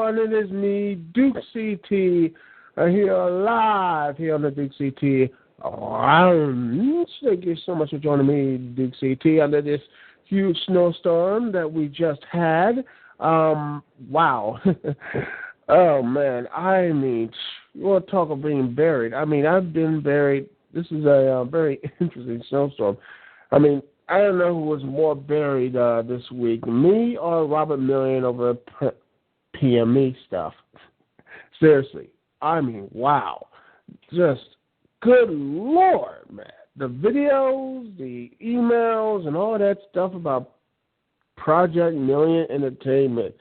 everyone. It is me, Duke CT, here live here on the Duke CT Lounge. Thank you so much for joining me, Duke CT, under this huge snowstorm that we just had. Wow. Oh, man. I mean, you want to talk about being buried. I mean, I've been buried. This is a very interesting snowstorm. I mean, I don't know who was more buried this week, me or Robert Million over PM EST stuff. Seriously. I mean, wow. Just, good Lord, man. The videos, the emails, and all that stuff about Project Million Entertainment.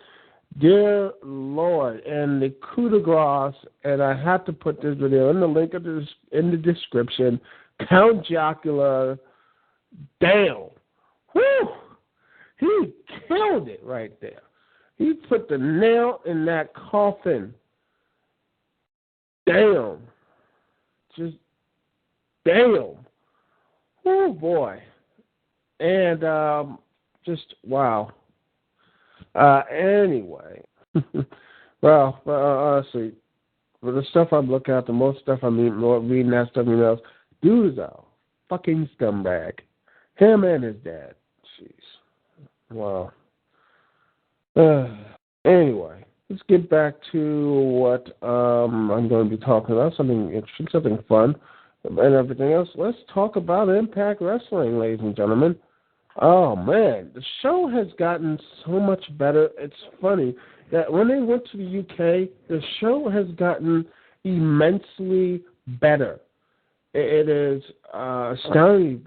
Dear Lord, and the coup de grace, and I have to put this video in the link in the description, Count Jocula, damn. Whew. He killed it right there. He put the nail in that coffin. Damn. Just damn. Oh, boy. And just, wow. Anyway. Well, honestly, for the stuff I'm looking at, the most stuff I'm reading that stuff, you know, dude is a fucking scumbag. Him and his dad. Jeez. Wow. Anyway, let's get back to what I'm going to be talking about. Something interesting, something fun, and everything else. Let's talk about Impact Wrestling, ladies and gentlemen. Oh, man. The show has gotten so much better. It's funny that when they went to the UK, the show has gotten immensely better. It is astoundingly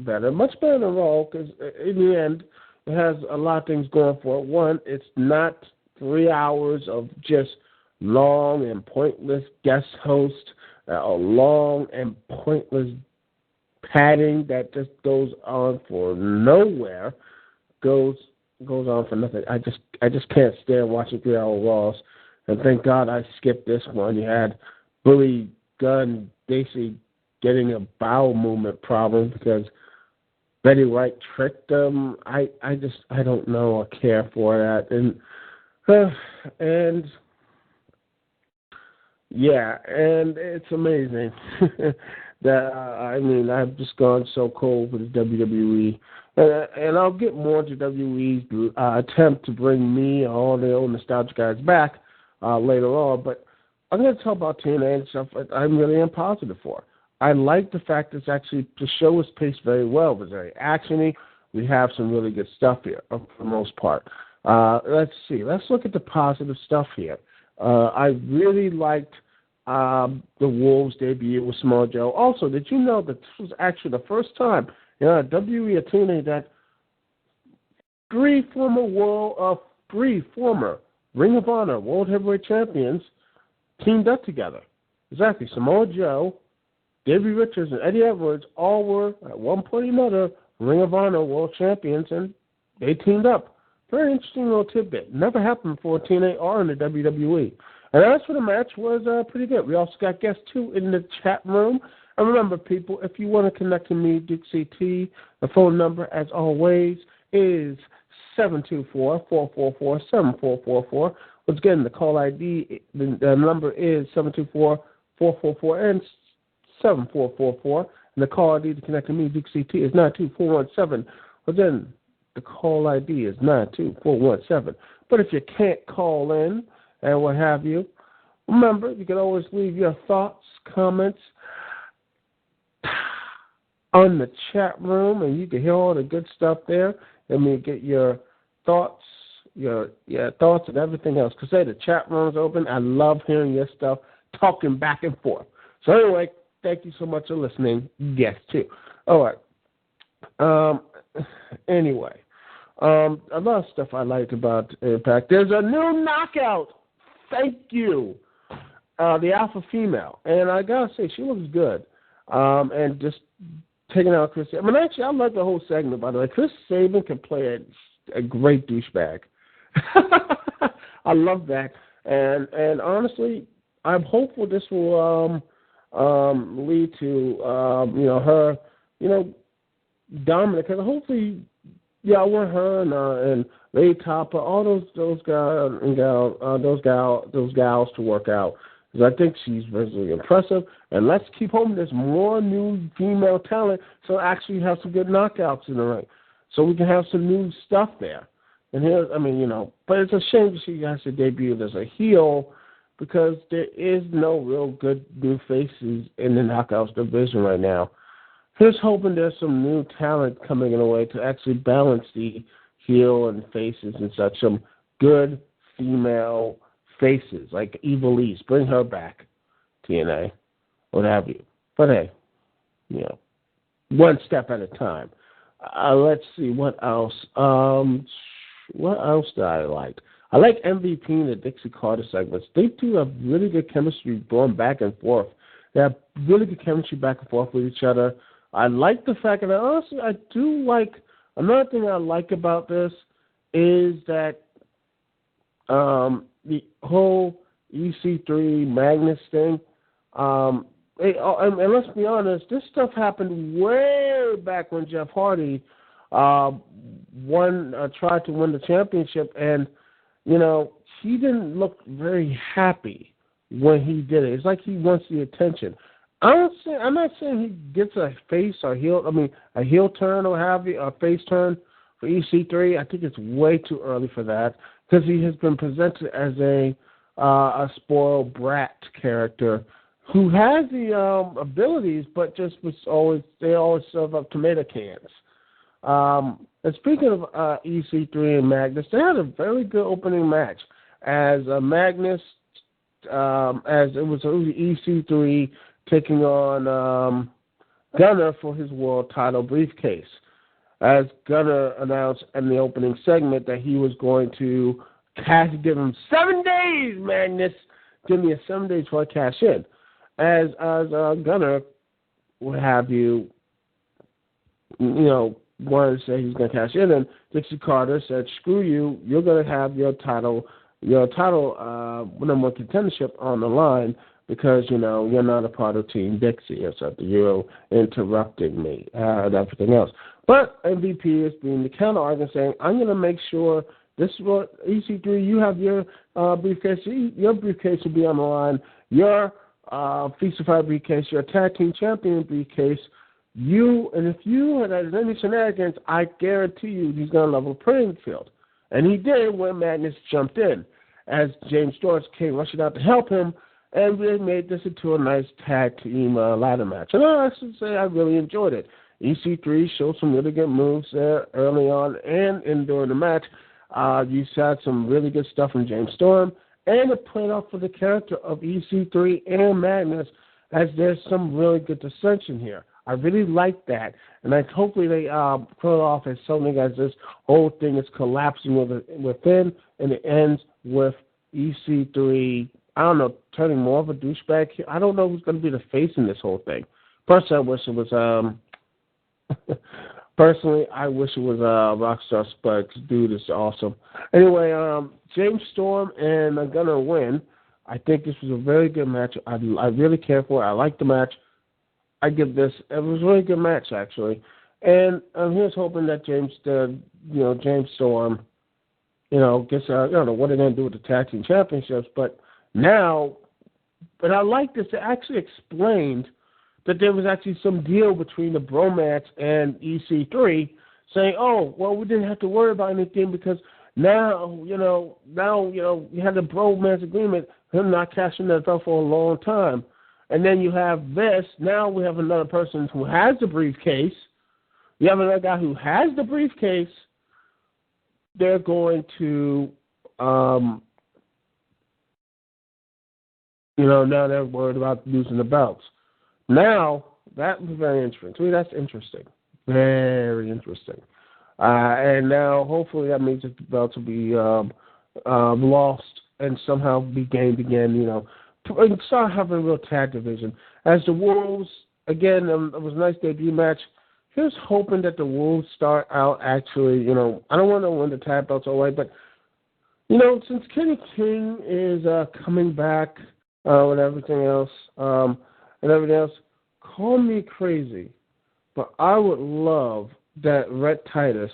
better, much better than Raw, because in the end, it has a lot of things going for it. One, it's not 3 hours of just long and pointless guest host, or long and pointless padding that just goes on for nowhere, goes on for nothing. I just can't stand watching 3 hour Raws, and thank God I skipped this one. You had Billy Gunn basically getting a bowel movement problem because Betty White tricked him. I don't know or care for that, and yeah, and it's amazing. That I mean, I've just gone so cold with the WWE, and I'll get more into WWE's attempt to bring me and all the old nostalgic guys back later on. But I'm going to talk about TNA and stuff that I really am positive for. I like the fact that the show is paced very well. It was very actiony. We have some really good stuff here for the most part. Let's see. Let's look at the positive stuff here. I really liked the Wolves debut with Samoa Joe. Also, did you know that this was actually the first time WWE or TNA that three former Ring of Honor World Heavyweight Champions teamed up together? Exactly. Samoa Joe, Davey Richards, and Eddie Edwards all were, at one point or another, Ring of Honor World Champions, and they teamed up. Very interesting little tidbit. Never happened before TNA or in the WWE. And as for the match, was pretty good. We also got guests, too, in the chat room. And remember, people, if you want to connect to me, Duke CT, the phone number, as always, is 724-444-7444. Once again, the call ID, the number is 724-444 and 7444. And the call ID to connect to me, Duke CT, is 92417. Again, the call ID is 92417. But if you can't call in, and what have you, remember, you can always leave your thoughts, comments on the chat room, and you can hear all the good stuff there. And we get your thoughts, your thoughts and everything else. Because, hey, the chat room's open. I love hearing your stuff, talking back and forth. So, anyway, thank you so much for listening. Yes, too. All right. Anyway, a lot of stuff I liked about Impact. There's a new knockout. Thank you. The alpha female. And I got to say, she looks good. And just taking out Chris. I mean, actually, I like the whole segment, by the way. Chris Sabin can play a great douchebag. I love that. And honestly, I'm hopeful this will lead to, her, dominant. Because hopefully Yeah, I want her and Lady Topper, all those guys and those gals to work out. Because I think she's visually impressive. And let's keep hoping there's more new female talent so actually have some good knockouts in the ring. So we can have some new stuff there. And here, I mean, but it's a shame to see has to debut as a heel because there is no real good new faces in the knockouts division right now. Here's hoping there's some new talent coming in a way to actually balance the heel and faces and such. Some good female faces like Evilise. Bring her back, TNA, what have you. But hey, one step at a time. Let's see, what else? What else do I like? I like MVP and the Dixie Carter segments. They do have really good chemistry going back and forth. They have really good chemistry back and forth with each other. I like the fact that honestly I do like another thing I like about this is that the whole EC3 Magnus thing. And let's be honest, this stuff happened way back when Jeff Hardy tried to win the championship, and he didn't look very happy when he did it. It's like he wants the attention. I'm not saying he gets a face or a heel turn or have you, a face turn for EC3. I think it's way too early for that because he has been presented as a spoiled brat character who has the abilities, but they always serve up tomato cans. And speaking of EC3 and Magnus, they had a very good opening match as Magnus, as it was EC3 taking on Gunner for his world title briefcase. As Gunner announced in the opening segment that he was going to give him 7 days, Magnus. Give me 7 days before I cash in. As Gunner would have you, wanted to say he's going to cash in, and Dixie Carter said, "Screw you! You're going to have your title number one contendership on the line because you're not a part of Team Dixie or something. You're interrupting me and everything else." But MVP is being the counter argument, saying, "I'm going to make sure this is what EC3. You have your briefcase. Your briefcase will be on the line. Your Feast of Fire briefcase, your tag team champion briefcase. If you had any shenanigans, I guarantee you he's going to level the playing field." And he did when Magnus jumped in, as James Storm came rushing out to help him, and they made this into a nice tag team ladder match. And I should say I really enjoyed it. EC3 showed some really good moves there early on and during the match. You had some really good stuff from James Storm, and it played off for the character of EC3 and Magnus, as there's some really good dissension here. I really like that, and hopefully they put it off as something as this whole thing is collapsing within, and it ends with EC3, I don't know, turning more of a douchebag here. I don't know who's going to be the face in this whole thing. Personally, I wish it was Rockstar Spud's. Dude is awesome. Anyway, James Storm and Gunner win. I think this was a very good match. I really care for it. I like the match. I give this. It was a really good match, actually. And here's hoping that James Storm, gets. I don't know what they're going to do with the tag team championships, but I like this. It actually explained that there was actually some deal between the Bromance and EC3, saying, "Oh, well, we didn't have to worry about anything because now we had the Bromance agreement, him not cashing that belt for a long time." And then you have this. Now we have another person who has the briefcase. You have another guy who has the briefcase. They're going to, now they're worried about losing the belts. Now, that was very interesting. To me, that's interesting. Very interesting. And now, hopefully, that means that the belts will be lost and somehow be gained again, and start having a real tag division. As the Wolves, again, it was a nice debut match. Here's hoping that the Wolves start out actually, I don't want to win the tag belts away, but, since Kenny King is coming back with everything else, call me crazy, but I would love that Rhett Titus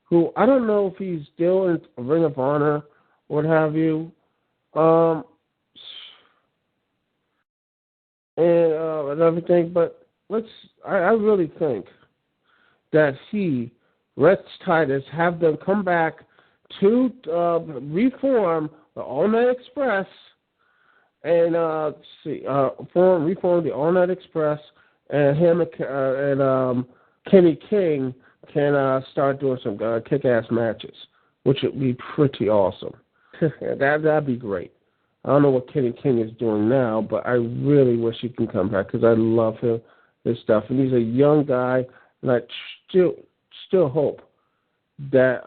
who I don't know if he's still in Ring of Honor, what have you. And everything, but I really think that Rex Titus, have them come back to reform the All Night Express and reform the All Night Express, and him and Kenny King can start doing some kick-ass matches, which would be pretty awesome. That'd be great. I don't know what Kenny King is doing now, but I really wish he can come back because I love his stuff, and he's a young guy, and I still hope that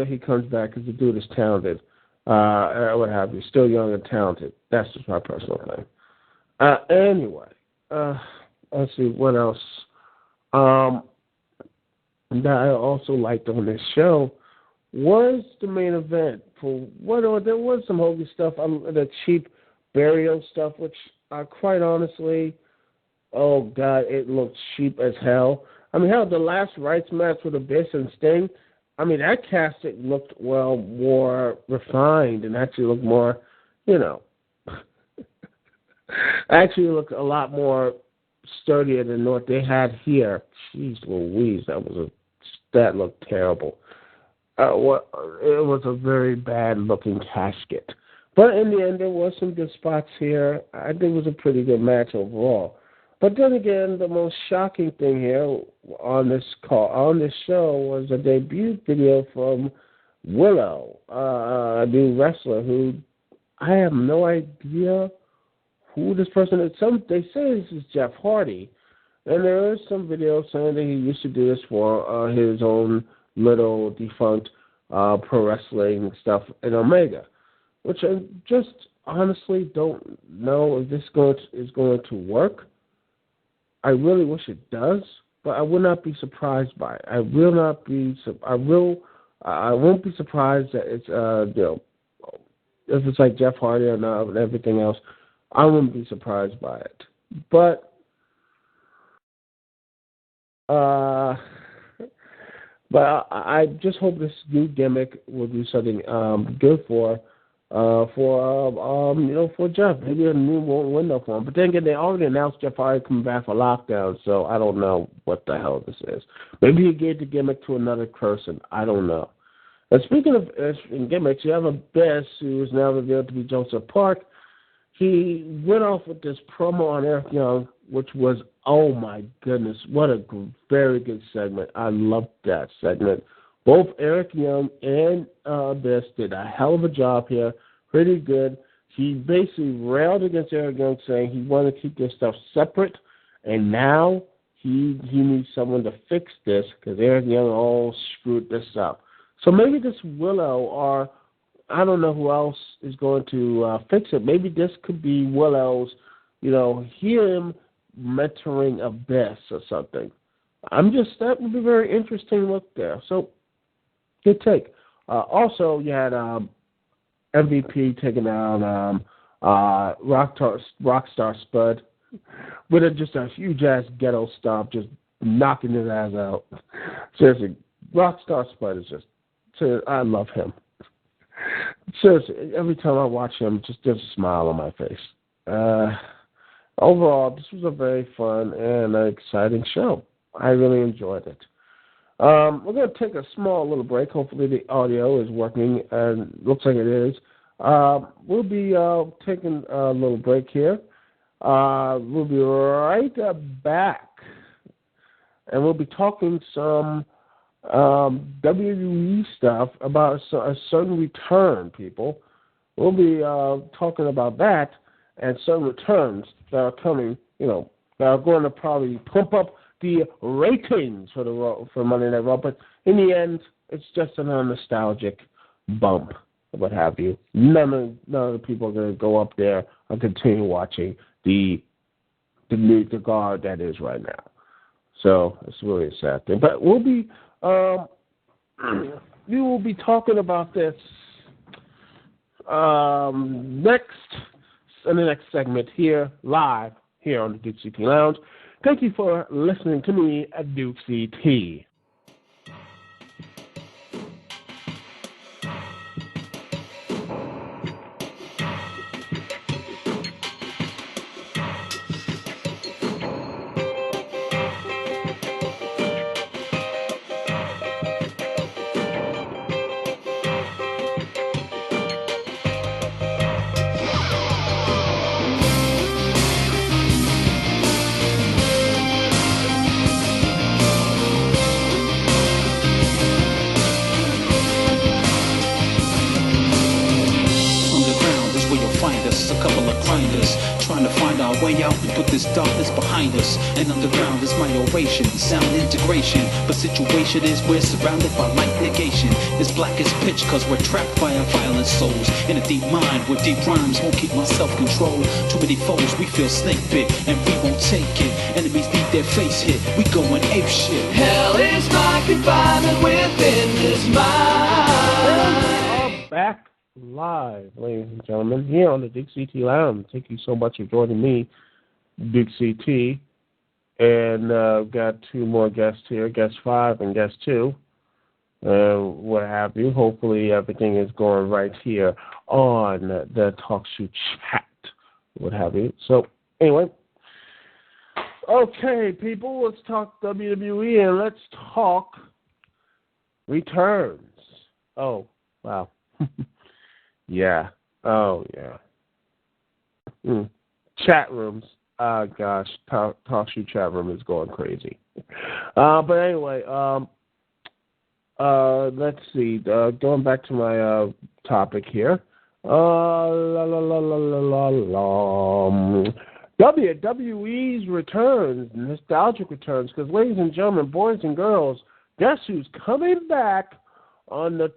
he comes back because the dude is talented. What have you? Still young and talented. That's just my personal thing. Anyway, let's see what else. That I also liked on this show was the main event. There was some hokey stuff, the cheap burial stuff, which quite honestly, oh God, it looked cheap as hell. I mean, hell, the last rights match with Abyss and Sting, I mean, that casting looked more refined and actually looked more, actually looked a lot more sturdier than what they had here. Jeez Louise, that looked terrible. It was a very bad looking casket. But in the end, there was some good spots here. I think it was a pretty good match overall. But then again, the most shocking thing here on this show was a debut video from Willow, a new wrestler who I have no idea who this person is. They say this is Jeff Hardy, and there is some video saying that he used to do this for his own little defunct pro wrestling stuff in Omega, which I just honestly don't know if this is going to work. I really wish it does, but I will not be surprised by it. I won't be surprised that it's if it's like Jeff Hardy or not and everything else. I wouldn't be surprised by it. But I just hope this new gimmick will do something good for Jeff. Maybe a new window for him. But then again, they already announced Jeff Hardy coming back for Lockdown, so I don't know what the hell this is. Maybe he gave the gimmick to another person. I don't know. And speaking of gimmicks, you have Abyss, who is now revealed to be Joseph Park. He went off with this promo on Eric Young, which was, oh my goodness, what a very good segment. I loved that segment. Both Eric Young and Abyss did a hell of a job here. Pretty good. He basically railed against Eric Young, saying he wanted to keep this stuff separate, and now he needs someone to fix this because Eric Young all screwed this up. So maybe this Willow, or I don't know who else is going to fix it. Maybe this could be Willow's, him mentoring Abyss or something. That would be a very interesting look there. So, good take. Also, you had MVP taking down Rockstar Spud with just a huge-ass ghetto stomp, just knocking his ass out. Seriously, Rockstar Spud is I love him. Seriously, every time I watch him, there's a smile on my face. Overall, this was a very fun and exciting show. I really enjoyed it. We're going to take a small little break. Hopefully the audio is working, and looks like it is. We'll be taking a little break here. We'll be right back, and we'll be talking some WWE stuff about a certain return, people. We'll be talking about that and certain returns that are coming, that are going to probably pump up the ratings for Monday Night Raw. But in the end, it's just a nostalgic bump, what have you. None of the people are going to go up there and continue watching the guard that is right now. So it's really a sad thing. But we'll be we will be talking about this next in the next segment here, live here on the Dukect Lounge. Thank you for listening to me at Dukect. our way out and put this darkness behind us. And underground is my oration, sound integration. But situation is we're surrounded by light negation. It's black as pitch cause we're trapped by our violent souls. In a deep mind where deep rhymes won't keep my self-control. Too many foes, we feel snake bit and we won't take it. Enemies need their face hit, we going ape shit. Hell is my confinement within this mind. We are back live, ladies and gentlemen, here on the Dukect Lounge. Thank you so much for joining me, Dukect. And got two more guests here, guest 5 and guest 2. What have you. Hopefully everything is going right here on the Talk Show chat, what have you. So, anyway. Okay, people, let's talk WWE and let's talk returns. Oh, wow. Yeah. Oh, yeah. Chat rooms. Gosh, Talk Show chat room is going crazy. But anyway, let's see. Going back to my topic here. WWE's returns, nostalgic returns, because ladies and gentlemen, boys and girls, guess who's coming back on the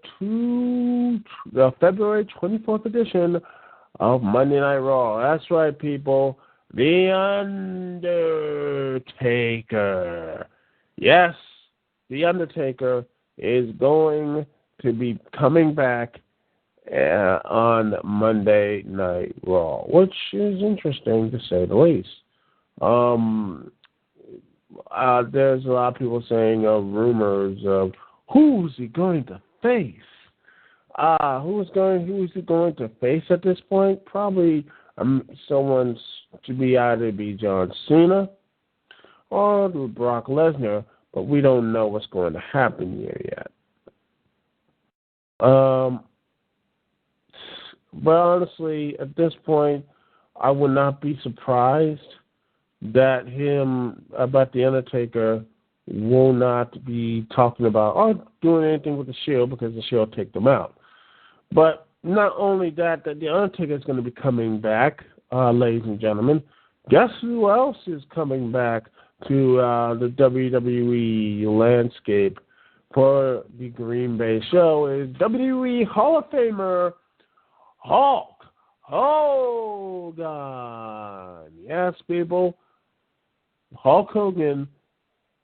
February 24th edition of Monday Night Raw? That's right, people. The Undertaker. Yes, The Undertaker is going to be coming back on Monday Night Raw, which is interesting to say the least. There's a lot of people saying rumors of who's he going to face. Who's he going to face at this point? Probably someone to be either be John Cena or Brock Lesnar, but we don't know what's going to happen here yet. But honestly, at this point, I would not be surprised that The Undertaker will not be talking about or doing anything with the Shield because the Shield take them out. But not only that The Undertaker is going to be coming back, ladies and gentlemen. Guess who else is coming back to the WWE landscape for the Green Bay show is WWE Hall of Famer Hulk Hogan. Yes, people. Hulk Hogan,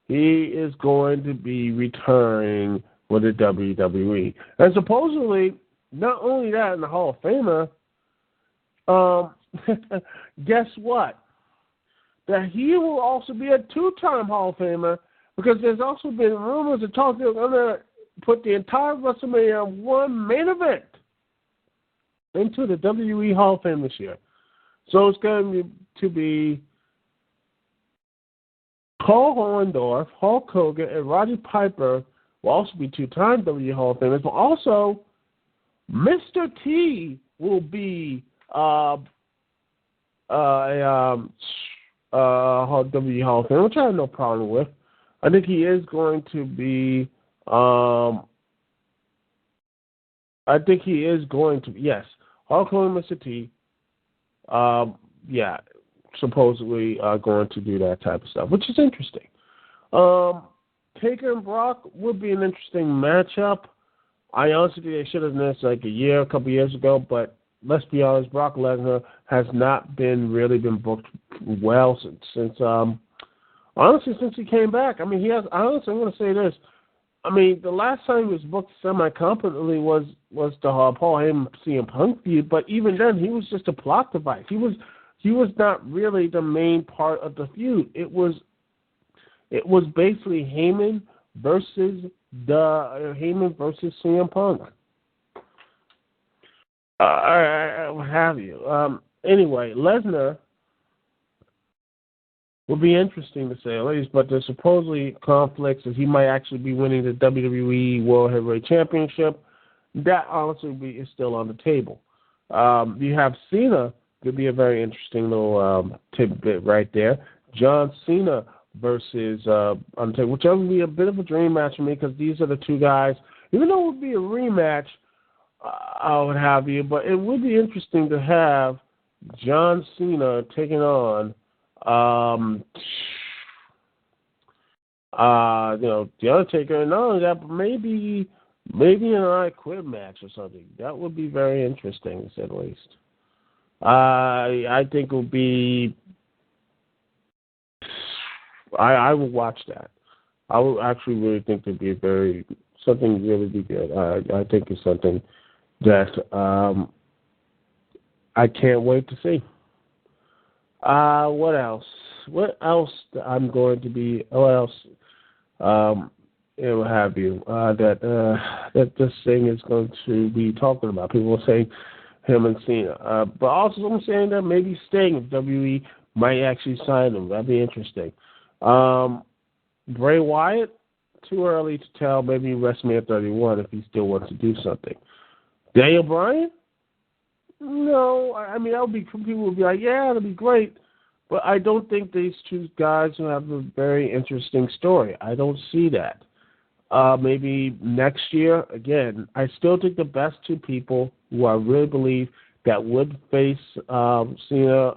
he is going to be returning for the WWE. And supposedly, not only that in the Hall of Famer, guess what? That he will also be a 2-time Hall of Famer because there's also been rumors and talk they're going to put the entire WrestleMania 1 main event into the WWE Hall of Fame this year. So it's going to be Paul Orndorff, Hulk Hogan, and Roddy Piper will also be 2-time WWE Hall of Famers, but also Mr. T will be WWE Hall of Fame, which I have no problem with. I think he is going to be yes, Hulk Hogan, Mr. T, supposedly going to do that type of stuff, which is interesting. Taker and Brock would be an interesting matchup. I honestly think they should have done this like a couple years ago, but let's be honest, Brock Lesnar has not really been booked well since he came back. I mean, he has. Honestly, I'm going to say this. I mean, the last time he was booked semi-competently was the Paul Heyman CM Punk feud, but even then, he was just a plot device. He was not really the main part of the feud. It was basically Heyman versus CM Punk. What have you? Anyway, Lesnar will be interesting to say the least, but there's supposedly conflicts that he might actually be winning the WWE World Heavyweight Championship. That honestly is still on the table. You have Cena, could be a very interesting little tidbit right there. John Cena versus Undertaker, which would be a bit of a dream match for me because these are the two guys. Even though it would be a rematch, I would have you, but it would be interesting to have John Cena taking on, the Undertaker, and not only that, but maybe an I Quit match or something. That would be very interesting, to say the least. I think it would be. I would watch that. I would actually really think it'd be something really be good. I think it's something that I can't wait to see. What else? What else I'm going to be? What else? What have you? That this thing is going to be talking about. People are saying him and Cena, but also I'm saying that maybe Sting if WWE might actually sign him. That'd be interesting. Bray Wyatt, too early to tell. Maybe WrestleMania 31 if he still wants to do something. Daniel Bryan? No, I mean that would be. People would be like, yeah, that'd be great. But I don't think these two guys will have a very interesting story. I don't see that. Maybe next year, again, I still think the best two people who I really believe that would face Cena,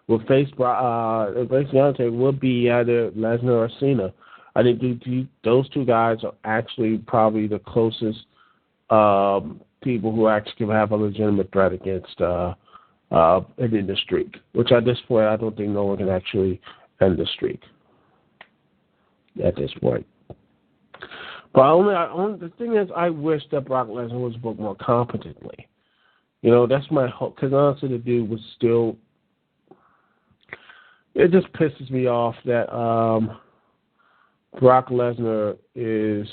would face the Undertaker would be either Lesnar or Cena. I think those two guys are actually probably the closest people who actually can have a legitimate threat against ending the streak, which at this point I don't think no one can actually end the streak at this point. But the thing is, I wish that Brock Lesnar was booked more competently. That's my hope. Because honestly, the dude was still. It just pisses me off that Brock Lesnar is,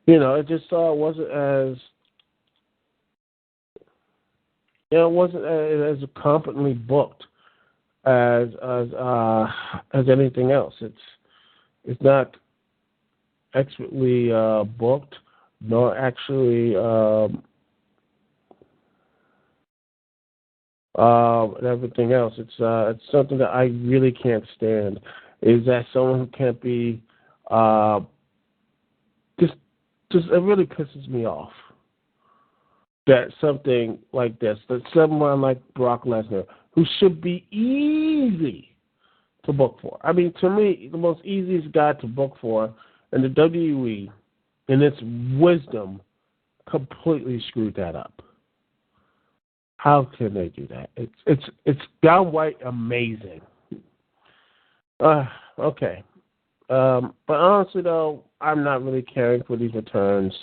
it just wasn't as. It wasn't as competently booked as anything else. It's not expertly booked, nor actually and everything else. It's something that I really can't stand. Is that someone who can't be just it really pisses me off that something like this, that someone like Brock Lesnar, who should be easy to book for. I mean, to me, the most easiest guy to book for, and the WWE, in its wisdom, completely screwed that up. How can they do that? It's downright amazing. Okay. But honestly, though, I'm not really caring for these returns.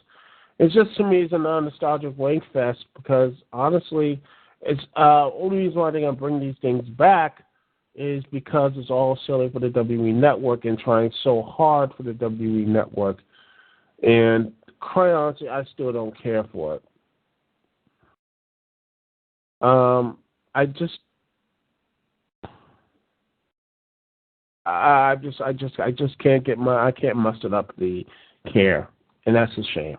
It's just, to me, it's a non-nostalgic wank fest because, honestly, it's only reason why they're going to bring these things back is because it's all silly for the WWE Network and trying so hard for the WWE Network. And quite honestly, I still don't care for it. I just can't I can't muster up the care, and that's a shame.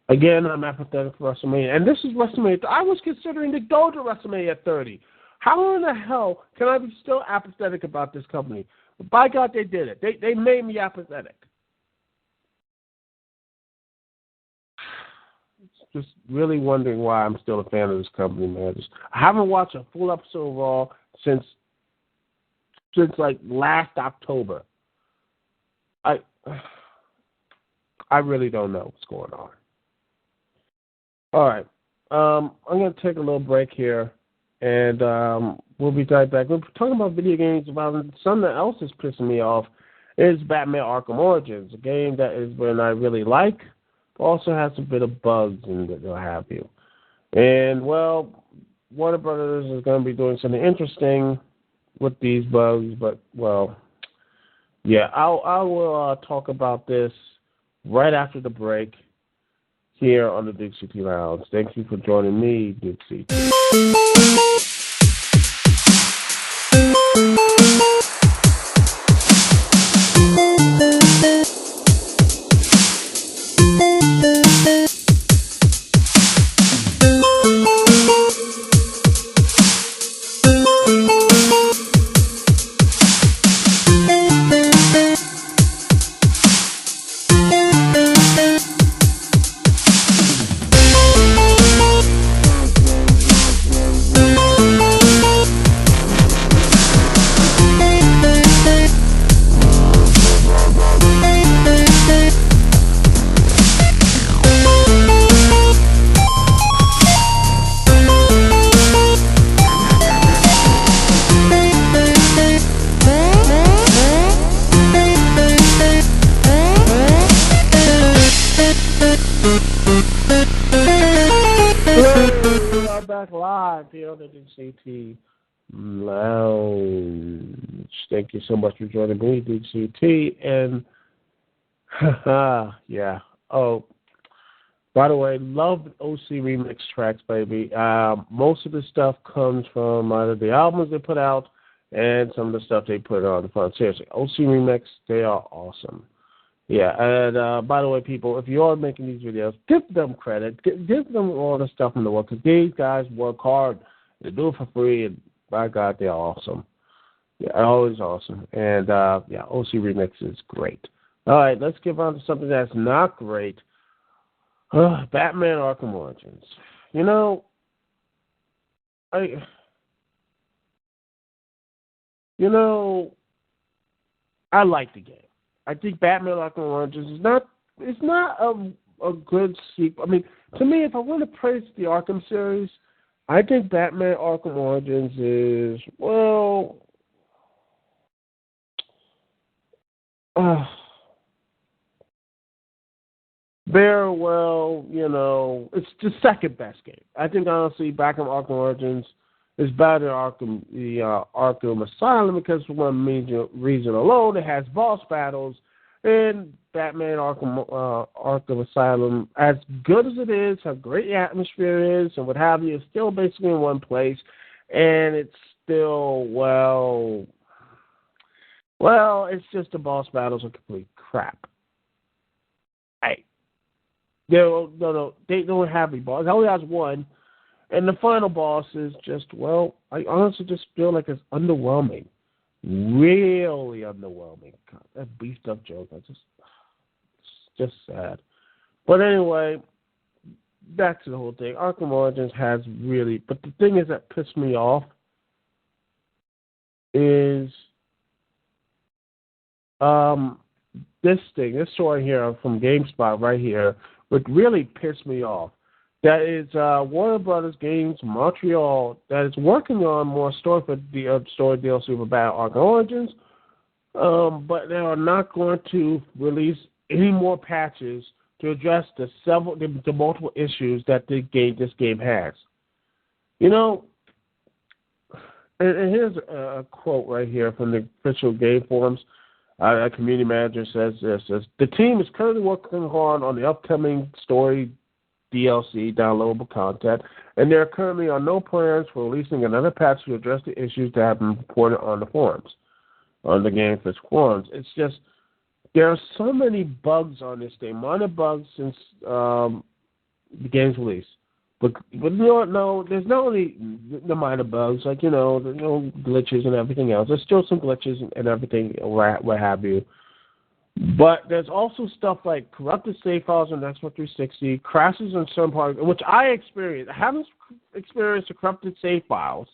Again, I'm apathetic for WrestleMania, and this is WrestleMania. I was considering to go to WrestleMania 30. How in the hell can I be still apathetic about this company? But by God, they did it. They made me apathetic. Just really wondering why I'm still a fan of this company, man. I haven't watched a full episode of Raw since like last October. I really don't know what's going on. All right. I'm going to take a little break here, and we'll be right back. We're talking about video games. About something else that's pissing me off is Batman Arkham Origins, a game that is one I really like, but also has a bit of bugs and what have you. And, well, Warner Brothers is going to be doing something interesting with these bugs, but, well, yeah, I will talk about this right after the break here on the Dukect Lounge. Thank you for joining me, Dukect. Dukect Live here on the DCT Lounge. Thank you so much for joining me, DCT. And, yeah. Oh, by the way, love OC remix tracks, baby. Most of the stuff comes from either the albums they put out and some of the stuff they put on the front. Seriously, OC remix, they are awesome. Yeah, and by the way, people, if you are making these videos, give them credit. Give them all the stuff in the world, because these guys work hard. They do it for free, and by God, they're awesome. Yeah, always awesome. And, yeah, OC Remix is great. All right, let's get on to something that's not great. Batman Arkham Origins. You know, I like the game. I think Batman Arkham Origins is not a good sequel. I mean, to me, if I want to praise the Arkham series, I think Batman Arkham Origins is, well, very well, it's the second best game. I think, honestly, Batman Arkham Origins is better than Arkham Asylum, because for one major reason alone, it has boss battles. And Batman Arkham Asylum, as good as it is, how great the atmosphere is, and what have you, it's still basically in one place, and it's still, well, it's just the boss battles are complete crap. Hey, they don't have any boss. It only has one. And the final boss is just, well, I honestly just feel like it's underwhelming. Really underwhelming. God, that beefed up joke, it's just sad. But anyway, back to the whole thing. Arkham Origins has really, but the thing is that pissed me off is this story here from GameSpot right here, would really pissed me off. That is Warner Brothers Games Montreal that is working on more story DLC for Batman Arkham Origins, but they are not going to release any more patches to address the multiple issues that this game has. And here's a quote right here from the official game forums. A community manager says this: "The team is currently working hard on the upcoming story DLC downloadable content, and there currently are no plans for releasing another patch to address the issues that have been reported on the forums, on the Game Fix forums. It's just, there are so many bugs on this thing, minor bugs since the game's release. But there's not only the minor bugs, like, the glitches and everything else. There's still some glitches and everything, what have you. But there's also stuff like corrupted save files on Xbox 360, crashes on some parts, which I experienced. I haven't experienced the corrupted save files,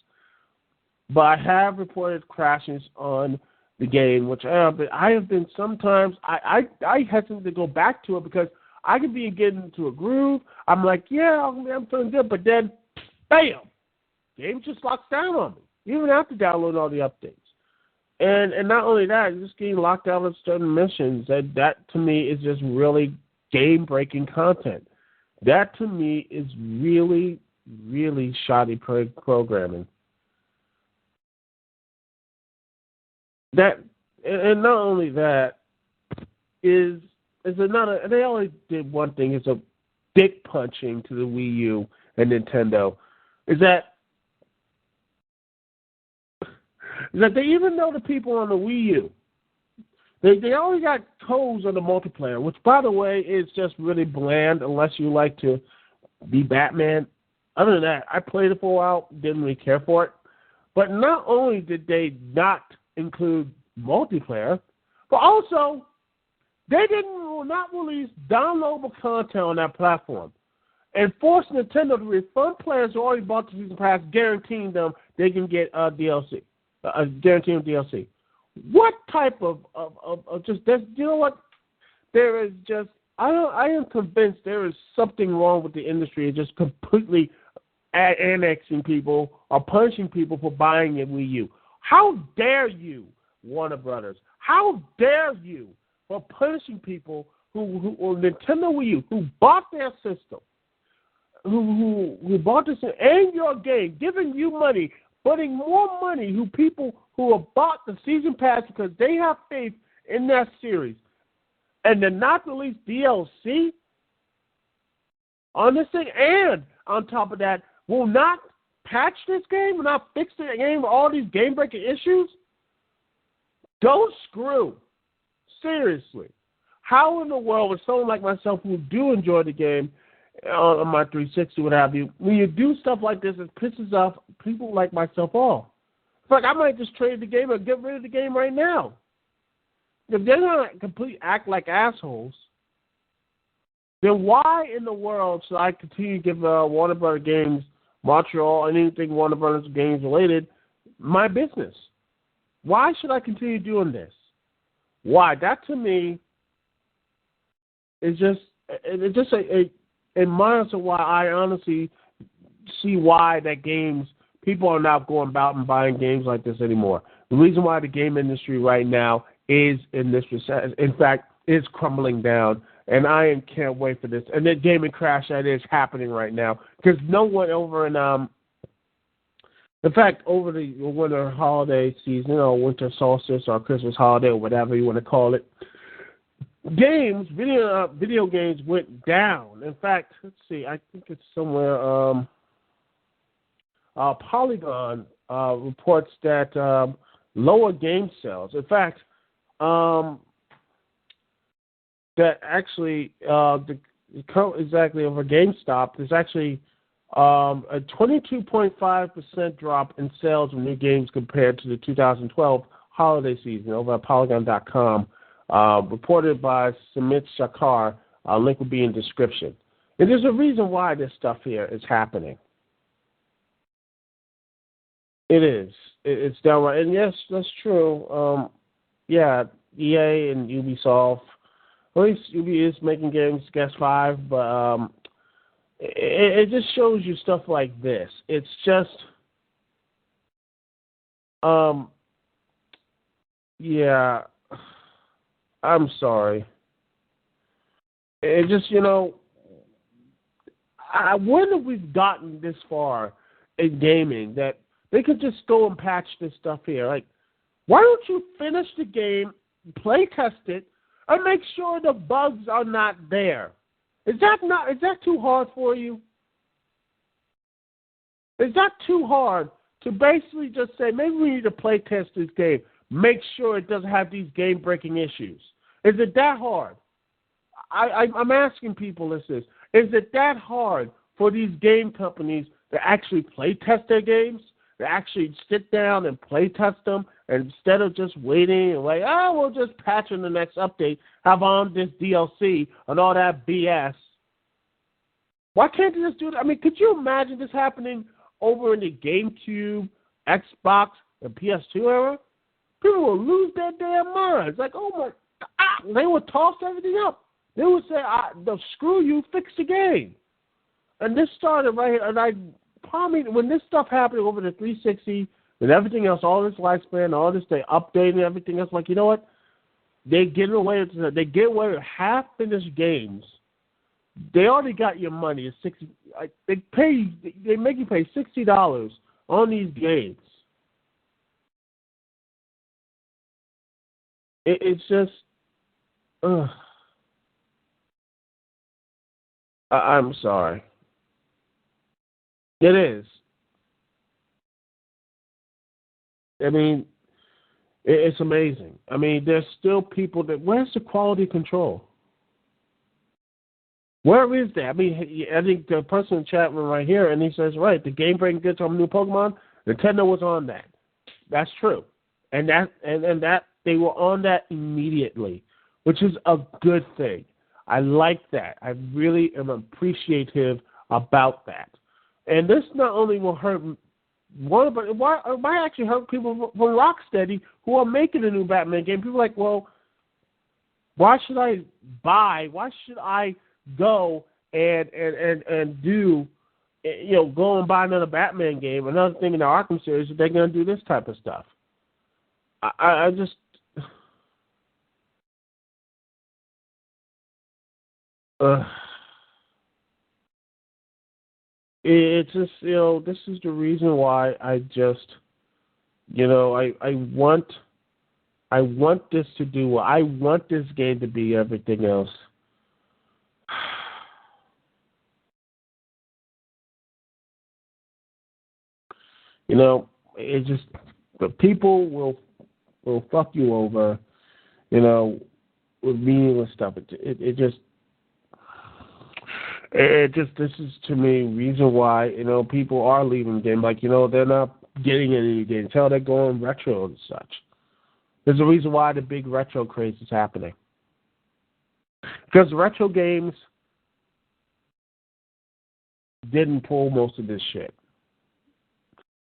but I have reported crashes on the game, which I have been sometimes. I hesitate to go back to it because I could be getting into a groove. I'm like, yeah, I'm feeling good, but then, bam, game just locks down on me, even after downloading all the updates. And not only that, just getting locked out of certain missions. That to me is just really game-breaking content. That to me is really, really shoddy programming. That, and not only that, is another. They only did one thing: is a dick punching to the Wii U and Nintendo. Is that they even know the people on the Wii U. They already got codes on the multiplayer, which, by the way, is just really bland unless you like to be Batman. Other than that, I played it for a while, didn't really care for it. But not only did they not include multiplayer, but also they will not release downloadable content on that platform and force Nintendo to refund players who already bought the season pass, guaranteeing them they can get DLC. Guaranteeing DLC. What type of just, you know what? There is just, I am convinced there is something wrong with the industry, just completely annexing people or punishing people for buying a Wii U. How dare you, Warner Brothers? How dare you for punishing people who or Nintendo Wii U, who bought their system, who bought this and your game, giving you money, putting more money who people who have bought the season pass because they have faith in that series, and then not release DLC on this thing, and on top of that, will not patch this game, will not fix the game with all these game-breaking issues? Don't screw. Seriously. How in the world would someone like myself who do enjoy the game on my 360, what have you, when you do stuff like this, it pisses off people like myself off. It's like I might just trade the game or get rid of the game right now. If they're going to completely act like assholes, then why in the world should I continue to give Warner Brothers Games, Montreal, anything Warner Brothers Games related, my business? Why should I continue doing this? Why? That to me is just a minus of why I honestly see why that games, people are not going about and buying games like this anymore. The reason why the game industry right now is in this recession, in fact, is crumbling down, and I can't wait for this. And the gaming crash that is happening right now, because no one over in fact, over the winter holiday season, or winter solstice or Christmas holiday or whatever you want to call it, video games went down. In fact, let's see, I think it's somewhere. Polygon reports that lower game sales. In fact, that actually exactly over GameStop, there's actually a 22.5% drop in sales of new games compared to the 2012 holiday season over at Polygon.com, reported by Sumit Shakar. Link will be in description. And there's a reason why this stuff here is happening. It is. It's downright. And yes, that's true. Yeah, EA and Ubisoft, at least Ubi is making games, guess 5, but it just shows you stuff like this. It's just, yeah, I'm sorry. It just, I wonder if we've gotten this far in gaming that they could just go and patch this stuff here. Like, why don't you finish the game, play test it, and make sure the bugs are not there? Is that too hard for you? Is that too hard to basically just say, maybe we need to play test this game, make sure it doesn't have these game-breaking issues? Is it that hard? I'm asking people this is it that hard for these game companies to actually play test their games, to actually sit down and play test them, and instead of just waiting and like, we'll just patch in the next update, have on this DLC and all that BS? Why can't they just do that? I mean, could you imagine this happening over in the GameCube, Xbox, and PS2 era? People will lose their damn minds. Like, oh my God, they would toss everything up. They would say, screw you, fix the game. And this started right here, and probably when this stuff happened over the 360 and everything else, all this lifespan, all this, they updated everything else. Like, you know what? They get away with half-finished games. They already got your money. It's $60. They make you pay $60 on these games. It's just, I'm sorry. It is. I mean, it's amazing. I mean, there's still people where's the quality control? Where is that? I mean, I think the person in the chat room right here, and he says, right, the game breaking goods on new Pokemon, Nintendo was on that. That's true. And that they were on that immediately, which is a good thing. I like that. I really am appreciative about that. And this not only will hurt one, but it might actually hurt people from Rocksteady who are making a new Batman game. People are like, well, why should I go and do, go and buy another Batman game, another thing in the Arkham series, if they're going to do this type of stuff? I just... it's just, this is the reason why I just, I want this to do well. I want this game to be everything else. It just, the people will fuck you over, with meaningless stuff. It just, this is to me reason why, people are leaving the game. Like, they're not getting any games. Hell, they're going retro and such. There's a reason why the big retro craze is happening. Because retro games didn't pull most of this shit.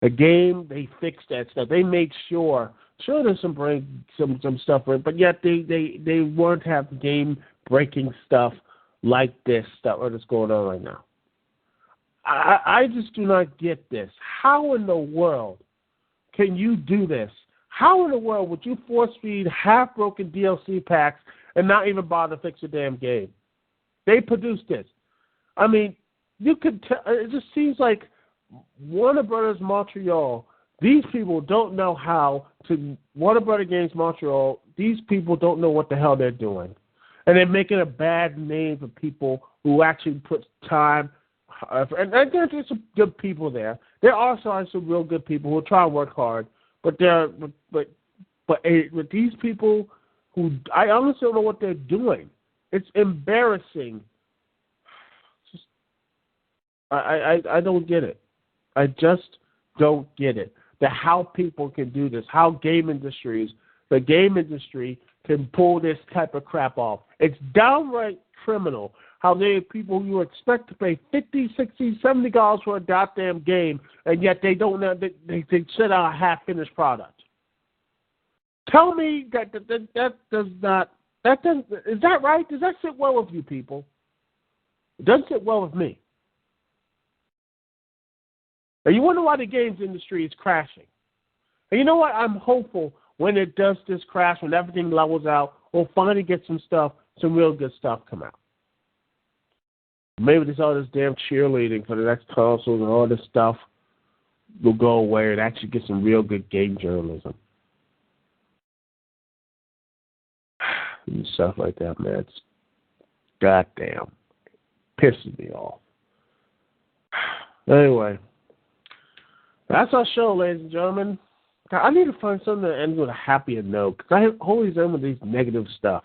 The game, they fixed that stuff. They made sure there's some stuff, but yet they weren't have game breaking stuff like this stuff that's going on right now. I just do not get this. How in the world can you do this? How in the world would you force feed half broken DLC packs and not even bother to fix the damn game? They produced this. I mean, you could tell. It just seems like Warner Brothers Montreal, these people don't know how to, Warner Brothers Games Montreal, these people don't know what the hell they're doing. And they're making a bad name for people who actually put time, and there's some good people there. There also are some real good people who try and work hard, but with these people who, I honestly don't know what they're doing. It's embarrassing. I don't get it. I just don't get it. How people can do this, how the game industry can pull this type of crap off. It's downright criminal how there are people you expect to pay $50, $60, $70 for a goddamn game, and yet they don't know, they send out a half-finished product. Tell me that does not, is that right? Does that sit well with you people? It doesn't sit well with me. And you wonder why the games industry is crashing. And you know what? I'm hopeful when it does this crash, when everything levels out, we'll finally get some real good stuff come out. Maybe there's all this damn cheerleading for the next consoles and all this stuff will go away and actually get some real good game journalism. And stuff like that, man. It's goddamn pissing me off. Anyway. That's our show, ladies and gentlemen. I need to find something that ends with a happier note, because I always end with these negative stuff.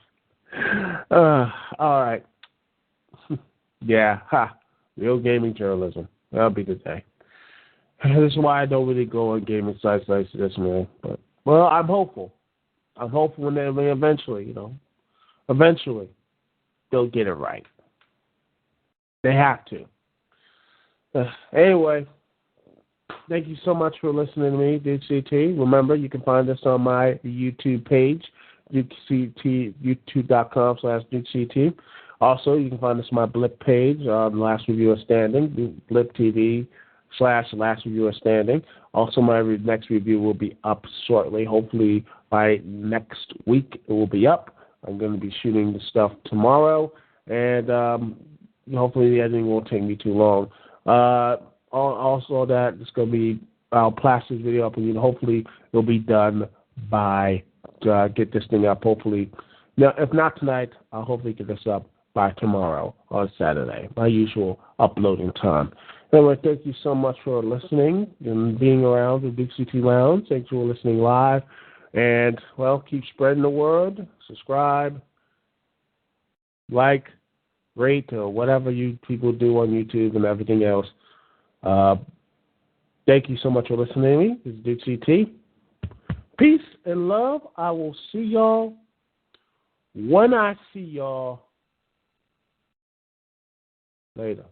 All right. Yeah, real gaming journalism. That'll be the day. This is why I don't really go on gaming sites like this, man. But, well, I'm hopeful. I'm hopeful when they eventually, eventually they'll get it right. They have to. Anyway. Thank you so much for listening to me, DukeCT. Remember, you can find us on my YouTube page, DukeCT, youtube.com/DukeCT. Also, you can find us on my Blip page, Last Reviewer Standing, Blip TV/Last Reviewer Standing. Also, my next review will be up shortly. Hopefully, by next week, it will be up. I'm going to be shooting the stuff tomorrow, and hopefully the editing won't take me too long. Also, that it's going to be, I'll plaster this video up, and hopefully it'll be done by, get this thing up, hopefully. Now, if not tonight, I'll hopefully get this up by tomorrow on Saturday, my usual uploading time. Anyway, thank you so much for listening and being around the DukeCT Lounge. Thanks for listening live. And, well, keep spreading the word. Subscribe, like, rate, or whatever you people do on YouTube and everything else. Thank you so much for listening to me. This is DukeCT. Peace and love. I will see y'all when I see y'all later.